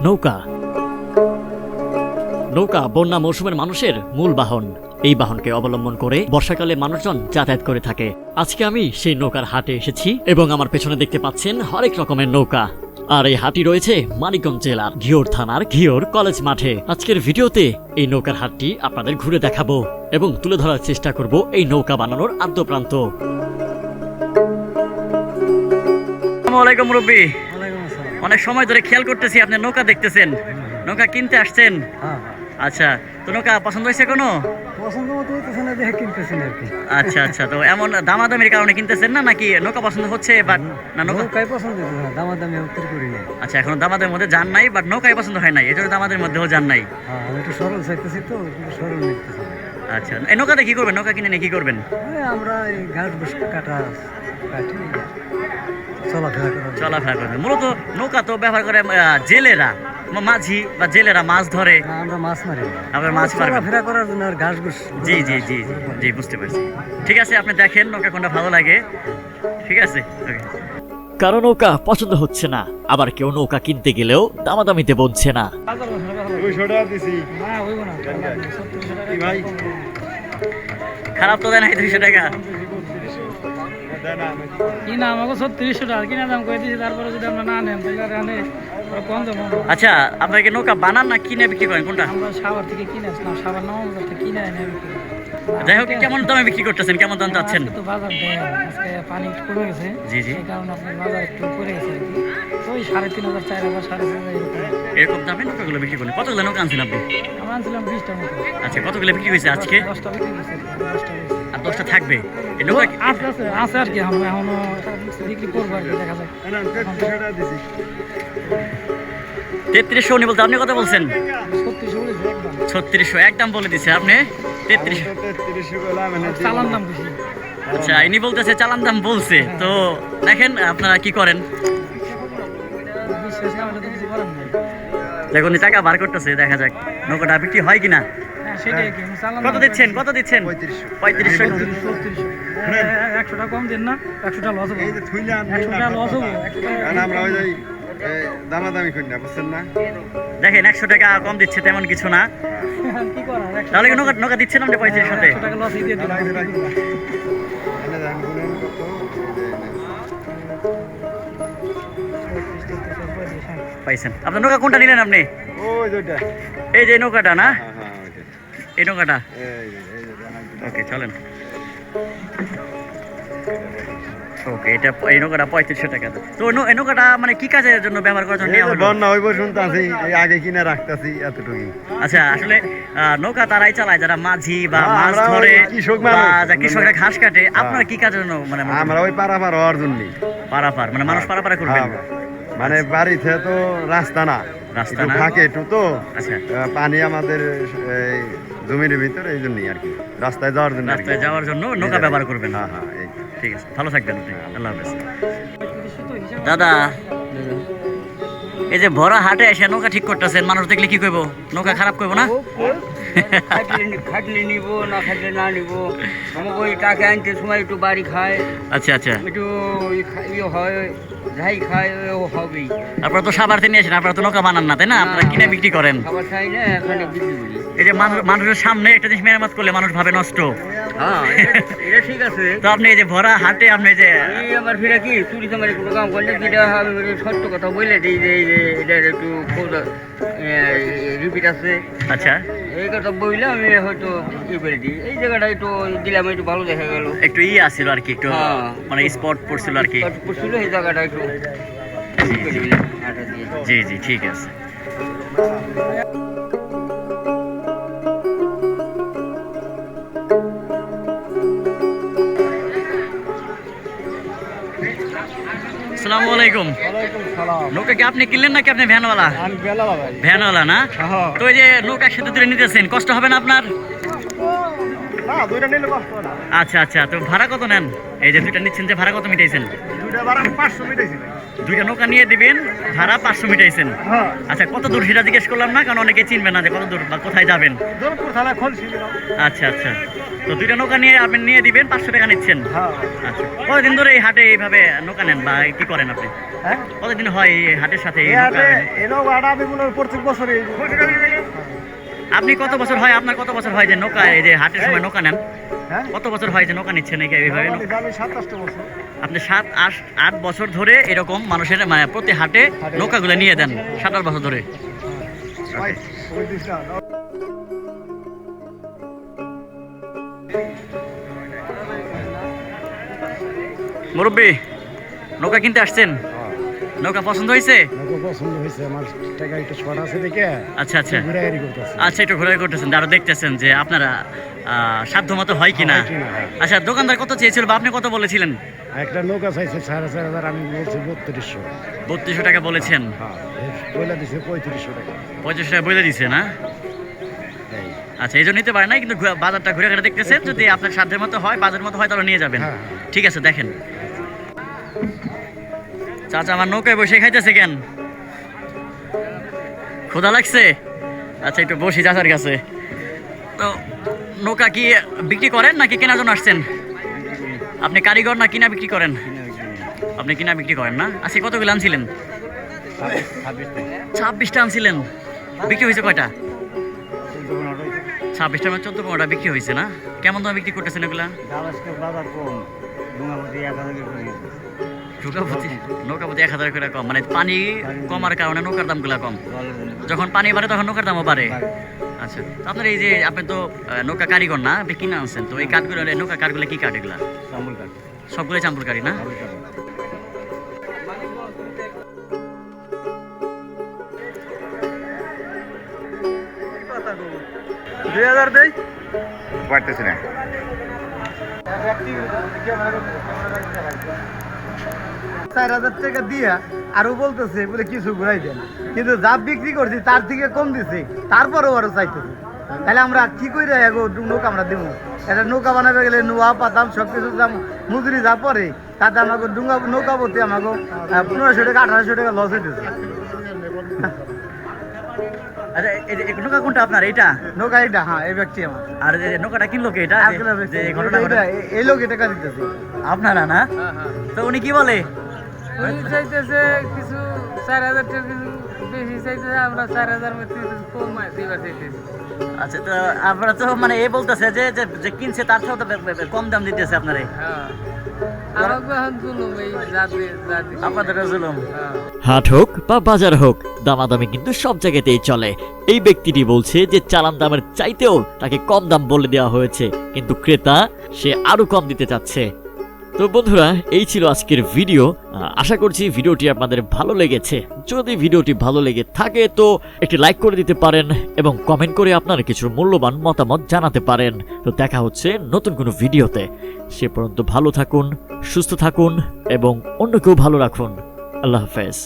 নৌকা নৌকা বন্যা মৌসুমের মানুষের মূল বাহন। এই বাহনকে অবলম্বন করে বর্ষাকালে মানুষজন যাতায়াত করে থাকে। আজকে আমি সেই নৌকার হাটে এসেছি এবং আমার পেছনে দেখতে পাচ্ছেন হরেক রকমের নৌকা। আর এই হাটটি রয়েছে মানিকগঞ্জ জেলার ঘিওর থানার ঘিওর কলেজ মাঠে। আজকের ভিডিওতে এই নৌকার হাটটি আপনাদের ঘুরে দেখাবো এবং তুলে ধরার চেষ্টা করব এই নৌকা বানানোর আদ্যপ্রান্ত। আসসালামু আলাইকুম মুরব্বি। অনেক সময় ধরে খেয়াল করতেছি আপনি নৌকা দেখতেছেন, নৌকা কিনতে আসছেন। আচ্ছা, তো নৌকা পছন্দ হয়েছে কোনো? আচ্ছা আচ্ছা, তো এমন দামাদামির কারণে কিনতেছেন না, নাকি নৌকা পছন্দ হচ্ছে বাট না নৌকাই পছন্দ? দামাদামি উত্তর করি না, আচ্ছা এখন দামাদামির মধ্যে যান নাই, বাট নৌকাই পছন্দ হয় নাই, এজন্য দামাদের মধ্যেও যান নাই। আমি একটু সরল চাইতেছি তো, সরল নিতেছি। আচ্ছা, এই নৌকাতে কি করবেন? নৌকা কিনে নিয়ে কি করবেন? আমরা এই ঘাস বস কাটা কাটি চলাফেরা করবেন। মূলত নৌকা তো ব্যবহার করে জেলেরা, মাঝি বা জেলেরা মাছ ধরে। আমরা মাছ মারি, আমরা মাছ চলাফেরা করার জন্য আর ঘাস ঘুষ। জি জি জি জি, বুঝতে পারছি। ঠিক আছে, আপনি দেখেন নৌকা কোনটা ভালো লাগে। ঠিক আছে, কারো নৌকা পছন্দ হচ্ছে না, আবার কেউ নৌকা কিনতে গেলেও দামাদামিতে বলছে না। খারাপ তো দেয় নাই 200 টাকা। কিনা আমাকে 3600 টাকা কিনা দাম করে দিয়েছি, তারপরে যদি আমরা না নেন তাহলে কম দাম। আচ্ছা, আপনাকে নৌকা বানান না কিনে বিক্রি করেন কোনটা? আমরা সাভার থেকে কিনে আসলাম, সাভার নওগাঁ থেকে কিনে এনে বিক্রি করি। যাই হোক, কেমন দামে বিক্রি করতেছেন, কেমন দাম চাচ্ছেন? তো বাজার দেয় আজকে পানি একটু কমে গেছে, জি জি, এই কারণে আপনার বাজার একটু পড়ে গেছে আর কি। তো ওই 3500 4000 4500 এরকম দামে নৌকাগুলো বিক্রি করেন। কতগুলো নৌকা আনছেন আপনি? আমরা আনছিলাম 20টা মতো। আচ্ছা, কতগুলো বিক্রি হয়েছে আজকে? 10টা বিক্রি করছে, 10টা আর 10টা থাকবে। এই নৌকা আছে আছে আছে আর কি, আমরা এখনো বিক্রি করবো আর কি, দেখা যাক। 3300 উনি বলতে, আপনি কত বলছেন? 3600 একদম বলে দিছে আপনি। 3300 চালান দাম বেশি। আচ্ছা, ইনি বলতেছে চালান দাম বলছে। তো দেখেন আপনারা কি করেন। দেখুন টাকা বার করতেছে, দেখা যাক নৌকাটা বিক্রি হয় কিনা। কত দিচ্ছেন? কত দিচ্ছেন? 3500। 100 টাকা কম দিন না, 100 টাকা লস হবে। 100 টাকা লস হবে। দামাদামি করি না, বুঝছেন না? দেখেন 100 টাকা কম দিচ্ছে, তেমন কিছু না। কি করা, তাহলে কি নৌকা দিচ্ছেন আপনি 3500 সাথে? 100 টাকা লস দিয়ে দিলাম। পাইছেন? আপনার নৌকা কোনটা নিলেন আপনি? ওই দুইটা, এই যে নৌকাটা না, হ্যাঁ ওইটা, এই নৌকাটা। এই ওকে, চলেন। ওকে, এটা এই নৌকাটা 3500 টাকা। তো এই নৌকাটা মানে কি কাজের জন্য ব্যবহার করার জন্য নেওয়া হলো? বন্যা হইব শুনতাছি, এই আগে কিনে রাখতাছি এতটুকুই। আচ্ছা, আসলে নৌকা তারাই চালায় যারা মাঝি বা মাছ আমরা ধরে, ওই কৃষক বা মানুষ। যা কৃষকরা ঘাস কাটে। আপনারা কি কাজের জন্য মানে আমরা ওই পারাপার হওয়ার জন্যই। পারাপার মানে মানুষ পারাপার করবেন? মানে বাড়িতে তো রাস্তা না, রাস্তা একটু না। ফাঁকে একটু তো আচ্ছা, পানি আমাদের এই জমির ভিতরে, এই জন্যই আর কি, রাস্তায় যাওয়ার জন্য আর কি। রাস্তায় যাওয়ার জন্য নৌকা ব্যবহার করবেন। হ্যাঁ হ্যাঁ, এই ঠিক আছে, ভালো থাকবেন আপনি। আল্লাহ হাফেজ। দাদা, এই যে ভরা হাটে এসে নৌকা ঠিক করতেছেন, মানুষ দেখলে কি কইব? নৌকা খারাপ কইব না? খাটলে নিব না, খাটলে না নিব। আমাকে ওই টাকা আনতে সময় একটু বাড়ি খায়, আচ্ছা আচ্ছা, একটু ইয়ে হয়, যাই খায় ও হবেই। আপনারা তো সাভার থেকে নিয়ে আসেন, আপনারা তো নৌকা বানান না তাই না? আপনারা কিনে বিক্রি করেন। খাবার খাই না, এখানে বিক্রি করি। এই যে মানুষের সামনে একটা জিনিস মেরামত করলে মানুষ ভাবে নষ্ট। হ্যাঁ, এটা ঠিক আছে। তো আপনি এই যে ভরা হাটে আপনি যে এই আমার ফিরে কি চুরি চামারি কোনো কাম করলে যেটা আমি সত্য কথা বলে দিই যে এই যে এটা একটু রিপিট আছে। আচ্ছা, এই কথা বললে আমি হয়তো ই করে দিই, এই জায়গাটা একটু দিলাম, একটু ভালো দেখা গেল, একটু আসছিল আর কি, একটু হ্যাঁ। মানে স্পট পড়ছিল আর কি। ছিল এই জায়গাটা একটু জি, করে দিলাম, আটা দিয়ে। জি জি, ঠিক আছে। আসসালামু আলাইকুম। নৌকা কি আপনি কিনলেন নাকি আপনি ভ্যানওয়ালা? ভ্যানওয়ালা না? তো এই যে নৌকা একসাথে তুলে নিতেছেন, কষ্ট হবে না আপনার? আচ্ছা আচ্ছা, তো ভাড়া কত নেন? এই যে দুইটা নিচ্ছেন, যে ভাড়া কত মিটাইছেন? দুইটা নৌকা নিয়ে দিবেন, ভাড়া 500 মিটাইছেন। আচ্ছা, কত দূর সেটা জিজ্ঞেস করলাম না, কারণ অনেকে চিনবে না যে কত দূর বা কোথায় যাবেন। আচ্ছা আচ্ছা, তো দুইটা নৌকা নিয়ে আপনি নিয়ে দিবেন, 500 টাকা নিচ্ছেন। হ্যাঁ আচ্ছা, কতদিন ধরে এই হাটে এইভাবে নৌকা নেন বা কি করেন আপনি? হ্যাঁ কতদিন হয় এই হাটের সাথে এই এই নৌকা হাটে নেন? এই নৌকাটা আমি মনে হয় প্রত্যেক বছরই আপনি কত বছর হয়, আপনার কত বছর হয় যে নৌকা এই যে হাটের সময় নৌকা নেন? হ্যাঁ কত বছর হয় যে নৌকা নিচ্ছেন এইভাবে? আমি 27-28 বছর। আপনি 7-8 বছর ধরে এরকম মানুষের মানে প্রতি হাটে নৌকাগুলো নিয়ে দেন, 7-8 বছর ধরে। ভাই, ওই দিশটা, মুরব্বী, নৌকা কিনতে আসছেন? নৌকা পছন্দ হয়েছে? পছন্দ হয়েছে আমার, টাকা একটু শর্ট আছে দেখে আচ্ছা আচ্ছা ঘুরাঘুরি করতেছে। আচ্ছা, একটু ঘোরাঘুরি করতেছেন, আরো দেখতেছেন যে আপনারা সাধ্য মতো হয় কিনা। হয় কিনা, হ্যাঁ। আচ্ছা, দোকানদার কত চেয়েছিল বা আপনি কত বলেছিলেন? একটা নৌকা চাইছে 4,500, আমি বলছি 3200। 3200 টাকা বলেছেন। হ্যাঁ বলে দিছে 3500 টাকা। 35 টাকা বলে দিছে না? এই, আচ্ছা, এই জন্য নিতে পারেন নাই, কিন্তু বাজারটা ঘুরে ঘুরে দেখতেছেন, যদি আপনার সাধ্যের মতো হয়, বাজারের মতো হয়, তাহলে নিয়ে যাবেন। হ্যাঁ, ঠিক আছে, দেখেন। চাচা আমার নৌকায় বসে খাইতেছে কেন? ক্ষুধা লাগছে? আচ্ছা, একটু বসি চাচার কাছে। তো নৌকা কি বিক্রি করেন নাকি কেনার জন্য আসছেন? আপনি কারিগর না কিনা বিক্রি করেন? আপনি কিনা বিক্রি করেন না? আজকে কতগুলো আনছিলেন? 26টা আনছিলেন। বিক্রি হয়েছে কয়টা? 26টার মধ্যে 14-15টা বিক্রি হয়েছে না? কেমন দামে বিক্রি করতেছেন এগুলা? বাজার কম, ডুঙাপতি 1000 করে। নৌকাপতি 1000 করে কম, মানে পানি কমার কারণে নৌকার দামগুলা কম। যখন পানি বাড়ে তখন নৌকার দামও বাড়ে। আচ্ছা, তো আপনার এই যে আপনি তো নৌকা কারিগর না, আপনি কিনে আনছেন, তো এই কাঠগুলো নৌকা কাঠগুলো কি কাঠ এগুলা? চামুল কাঠ। সবগুলো চাম্পুর কাঠি না? পারতেছি না। 4000 টাকা দিয়া আরো বলতেছে বলে কিছু ঘুরাই দেন, কিন্তু যা বিক্রি করছি তার থেকে কম দিছে, তারপরেও আরো চাইতেছে। তাহলে আমরা কি করে এগো নৌকা আমরা দিব? এটা নৌকা বানাবে গেলে নোয়া পাতাম সব কিছু দাম মজুরি যা পরে, তাতে আমাকে নৌকা প্রতি আমাকে 1500 টাকা 1800 টাকা লস হইতেছে। আচ্ছা, এই নৌকা কোনটা আপনার? এইটা নৌকা এটা, হ্যাঁ এই ব্যক্তি আমার। আর এই নৌকাটা কিনলো কে? এটা যে এই ঘটনা ঘটে এই লোক টাকা দিতেছে। আপনারা না? তো উনি কি বলে? উনি চাইতেছে কিছু 4000 টাকা, কিছু বেশি চাইতেছে, আমরা 4000 মধ্যে কিছু কম দিবার চাইতেছি। আচ্ছা, তো আপনারা তো মানে এ বলতেছে যে যে কিনছে তার সাথে কম দাম দিতেছে আপনারা। হ্যাঁ, আমাকে এখন জুলুম এই জাতি আপনাদের জুলুম। হ্যাঁ। হাট হোক বা বাজার হোক, দামাদামি কিন্তু সব জায়গাতেই চলে। এই ব্যক্তিটি বলছে যে চালান দামের চাইতেও তাকে কম দাম বলে দেওয়া হয়েছে, কিন্তু ক্রেতা সে আরো কম দিতে চাচ্ছে। তো বন্ধুরা, এই ছিল আজকের ভিডিও। আশা করছি ভিডিওটি আপনাদের ভালো লেগেছে। যদি ভিডিওটি ভালো লেগে থাকে তো একটি লাইক করে দিতে পারেন এবং কমেন্ট করে আপনার কিছু মূল্যবান মতামত জানাতে পারেন। তো দেখা হচ্ছে নতুন কোনো ভিডিওতে। সে পর্যন্ত ভালো থাকুন, সুস্থ থাকুন এবং অন্যকেও ভালো রাখুন। আল্লাহ হাফেজ।